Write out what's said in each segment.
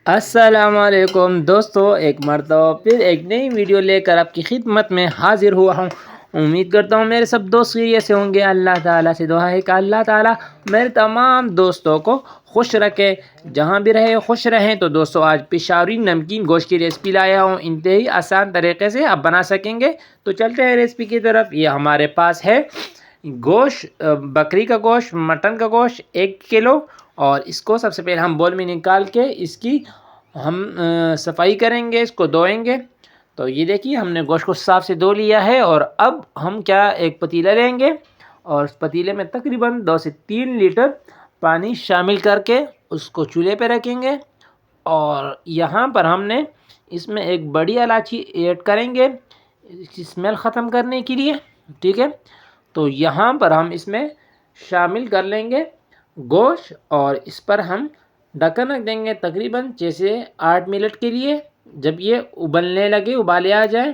अस्सलामुअलैकुम दोस्तों, एक मरतबा फिर एक नई वीडियो लेकर आपकी खिदमत में हाजिर हुआ हूँ। उम्मीद करता हूँ मेरे सब दोस्त खैरियत से होंगे। अल्लाह ताला से दुआ है कि अल्लाह ताला मेरे तमाम दोस्तों को खुश रखे, जहाँ भी रहे खुश रहें। तो दोस्तों, आज पेशावरी नमकीन गोश्त की रेसिपी लाया हूँ। इंतहाई आसान तरीके से आप बना सकेंगे। तो चलते हैं रेसिपी की तरफ। ये हमारे पास है गोश्त, बकरी का गोश्त, मटन का गोश्त 1 किलो। और इसको सबसे पहले हम बोल में निकाल के इसकी हम सफाई करेंगे, इसको धोएंगे। तो ये देखिए, हमने गोश्त को साफ से धो लिया है। और अब हम एक पतीला लेंगे और उस पतीले में तकरीबन 2 से 3 लीटर पानी शामिल करके उसको चूल्हे पे रखेंगे। और यहाँ पर हमने इसमें एक बड़ी इलायची ऐड करेंगे इसकी स्मेल ख़त्म करने के लिए, ठीक है। तो यहाँ पर हम इसमें शामिल कर लेंगे गोश्त और इस पर हम ढक्कन रख देंगे तकरीबन 6 से 8 मिनट के लिए। जब ये उबलने लगे, उबाले आ जाए,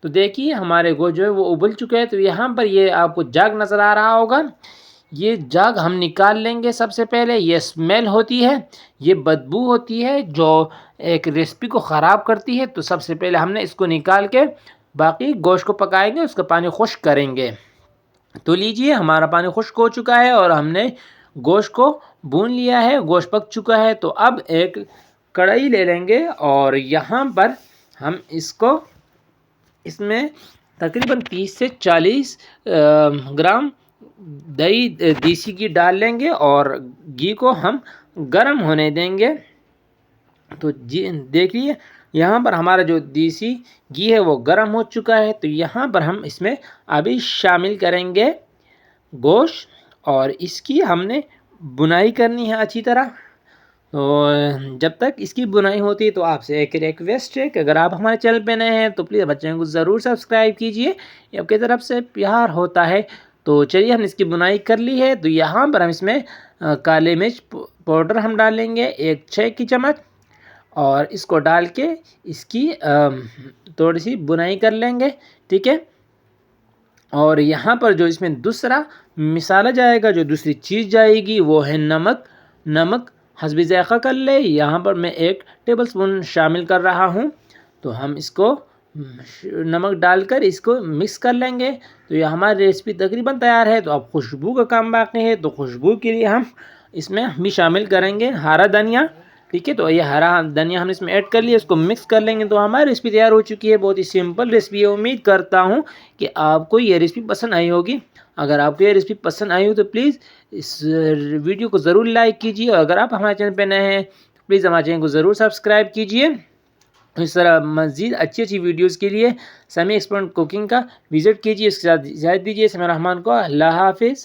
तो देखिए हमारे गोश्त जो है वो उबल चुके हैं। तो यहाँ पर ये आपको जाग नज़र आ रहा होगा, ये जाग हम निकाल लेंगे। सबसे पहले ये स्मेल होती है, ये बदबू होती है जो एक रेसिपी को ख़राब करती है। तो सबसे पहले हमने इसको निकाल के बाकी गोश्त को पकाएंगे, उसका पानी खुश्क करेंगे। तो लीजिए, हमारा पानी खुश्क हो चुका है और हमने गोश्त को भून लिया है, गोश्त पक चुका है। तो अब एक कढ़ाई ले लेंगे और यहाँ पर हम इसमें तकरीबन 30 से 40 ग्राम दही देसी घी डाल लेंगे और घी को हम गर्म होने देंगे। तो जी देखिए, यहाँ पर हमारा जो देसी घी है वो गर्म हो चुका है। तो यहाँ पर हम इसमें अभी शामिल करेंगे गोश्त और इसकी हमने बुनाई करनी है अच्छी तरह। तो जब तक इसकी बुनाई होती है, तो आपसे एक रिक्वेस्ट है कि अगर आप हमारे चैनल पे नए हैं तो प्लीज़ हमारे चैनल को ज़रूर सब्सक्राइब कीजिए, ये आपकी तरफ से प्यार होता है। तो चलिए, हमने इसकी बुनाई कर ली है। तो यहाँ पर हम इसमें काले मिर्च पाउडर हम डालेंगे 1 6 की चम्मच और इसको डाल के इसकी थोड़ी सी बुनाई कर लेंगे, ठीक है। और यहाँ पर जो इसमें दूसरा मिसाला जाएगा, जो दूसरी चीज़ जाएगी, वो है नमक। नमक हस्बी ज़ायक़ा कर ले। यहाँ पर मैं 1 टेबलस्पून शामिल कर रहा हूँ। तो हम इसको नमक डालकर इसको मिक्स कर लेंगे। तो ये हमारी रेसिपी तकरीबन तैयार है। तो अब खुशबू का काम बाकी है। तो खुशबू के लिए हम इसमें भी शामिल करेंगे हरा धनिया, ठीक है। तो ये हरा धनिया हमने इसमें ऐड कर लिया, इसको मिक्स कर लेंगे। तो हमारी रेसिपी तैयार हो चुकी है। बहुत ही सिंपल रेसिपी है। उम्मीद करता हूँ कि आपको ये रेसिपी पसंद आई होगी। अगर आपको ये रेसिपी पसंद आई हो तो प्लीज़ इस वीडियो को ज़रूर लाइक कीजिए। और अगर आप हमारे चैनल पर नए हैं तो प्लीज़ हमारे चैनल को ज़रूर सब्सक्राइब कीजिए। इस तरह मज़ीद अच्छी अच्छी वीडियोज़ के लिए समी एक्सपर्ट कुकिंग का विज़िट कीजिए। इसके साथ इजाज़त दीजिए। समय रहमान को अल्लाह हाफिज़।